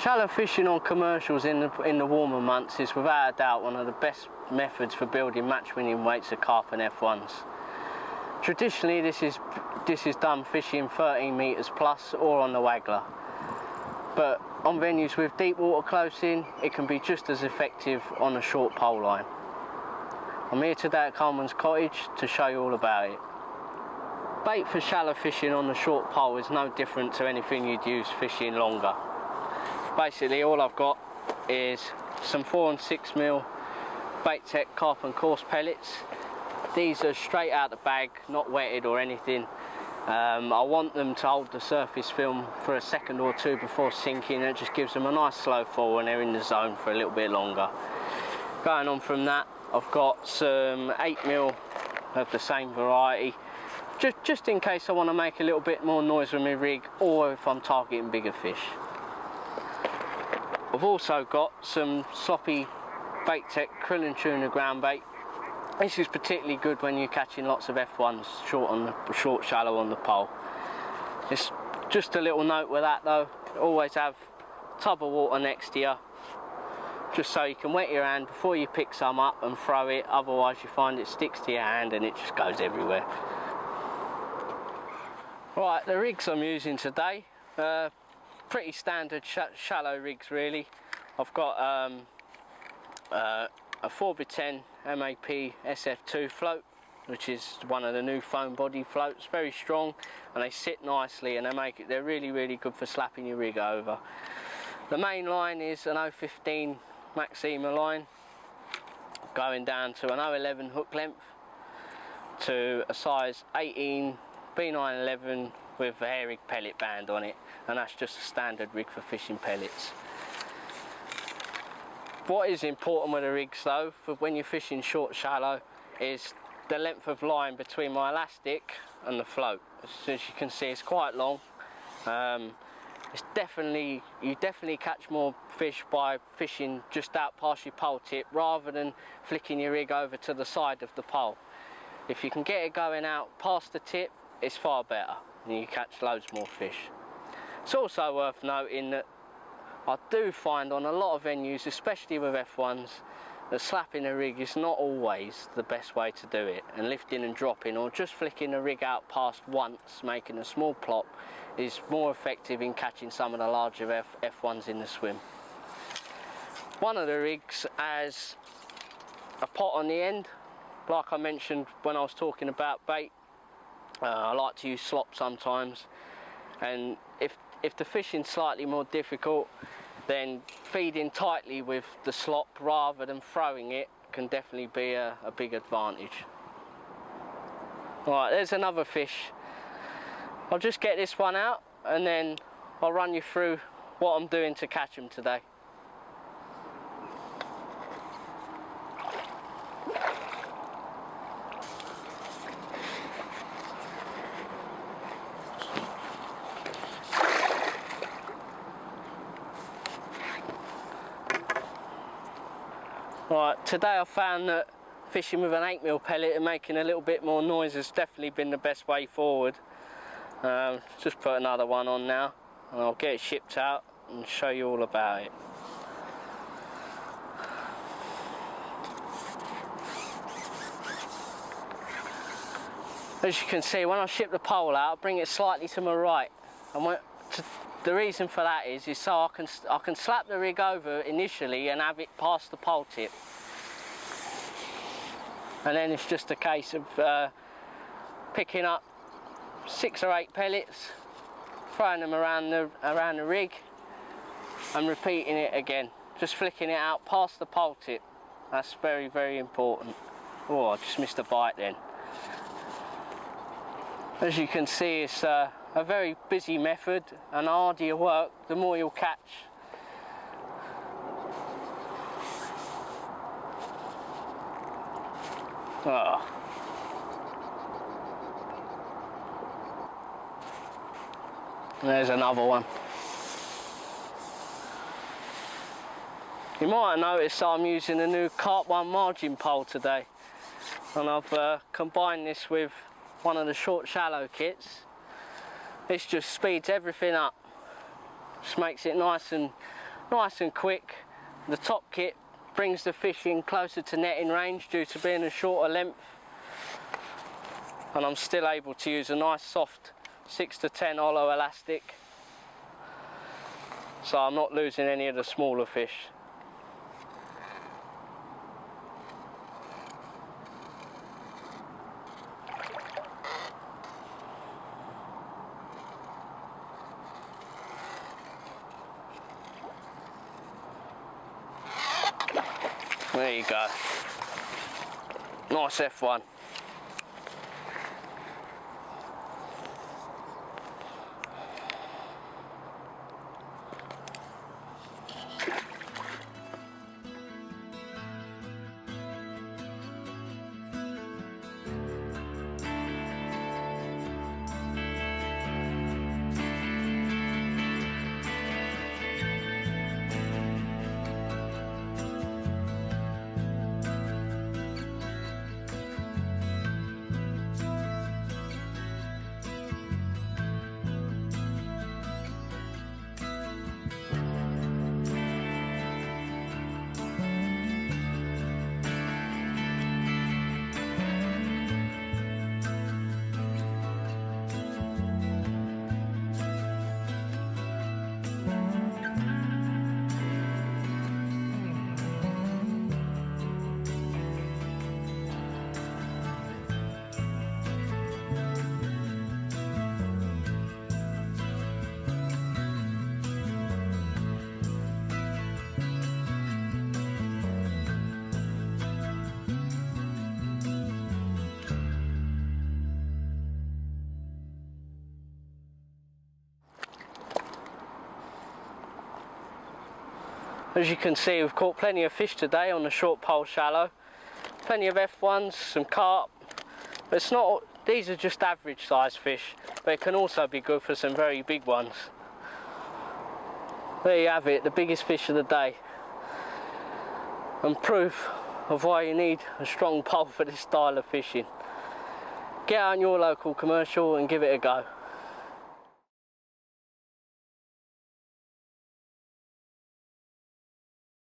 Shallow fishing on commercials in the warmer months is without a doubt one of the best methods for building match-winning weights of carp and F1s. Traditionally this is done fishing 13 metres plus or on the waggler, but on venues with deep water close in it can be just as effective on a short pole line. I'm here today at Coleman's Cottage to show you all about it. Bait for shallow fishing on the short pole is no different to anything you'd use fishing longer. Basically all I've got is some 4 and 6mm Bait-Tech carp and coarse pellets. These are straight out the bag, not wetted or anything. I want them to hold the surface film for a second or two before sinking. It just gives them a nice slow fall when they're in the zone for a little bit longer. Going on from that, I've got some 8mm of the same variety, just in case I want to make a little bit more noise with my rig or if I'm targeting bigger fish. I've also got some sloppy Bait-Tech krill and tuna ground bait. This is particularly good when you're catching lots of F1s short shallow on the pole. It's just a little note with that though, always have a tub of water next to you, just so you can wet your hand before you pick some up and throw it, otherwise you find it sticks to your hand and it just goes everywhere. Right, the rigs I'm using today, pretty standard shallow rigs really. I've got a 4x10 MAP SF2 float, which is one of the new foam body floats, very strong and they sit nicely and they're really good for slapping your rig over. The main line is an 015 Maxima line going down to an 011 hook length to a size 18 B911 with a hair rig pellet band on it, and that's just a standard rig for fishing pellets. What is important with the rigs though, for when you're fishing short shallow, is the length of line between my elastic and the float. As you can see, it's quite long. You definitely catch more fish by fishing just out past your pole tip rather than flicking your rig over to the side of the pole. If you can get it going out past the tip, it's far better and you catch loads more fish. It's also worth noting that I do find on a lot of venues, especially with F1s, that slapping a rig is not always the best way to do it, and lifting and dropping or just flicking the rig out past once, making a small plop, is more effective in catching some of the larger F1s in the swim. One of the rigs has a pot on the end, like I mentioned when I was talking about bait. I like to use slop sometimes, and if the fishing's slightly more difficult, then feeding tightly with the slop rather than throwing it can definitely be a big advantage. Right, there's another fish. I'll just get this one out and then I'll run you through what I'm doing to catch him today. Right, today I found that fishing with an 8mm pellet and making a little bit more noise has definitely been the best way forward. Just put another one on now and I'll get it shipped out and show you all about it. As you can see, when I ship the pole out, I bring it slightly to my right, and the reason for that is so I can slap the rig over initially and have it past the pole tip, and then it's just a case of picking up 6 or 8 pellets, throwing them around the rig and repeating it again, just flicking it out past the pole tip. That's very important. Oh, I just missed a bite then. As you can see, it's a very busy method, and the harder you work, the more you'll catch. Oh. There's another one. You might have noticed I'm using a new Carp One margin pole today, and I've combined this with one of the short shallow kits. This just speeds everything up, just makes it nice and nice and quick. The top kit brings the fish in closer to netting range due to being a shorter length, and I'm still able to use a nice soft 6 to 10 hollow elastic, so I'm not losing any of the smaller fish. There you go. Nice F1. As you can see, we've caught plenty of fish today on the short pole shallow. Plenty of F1s, some carp, but it's not, these are just average size fish, but it can also be good for some very big ones. There you have it, the biggest fish of the day, and proof of why you need a strong pole for this style of fishing. Get out on your local commercial and give it a go.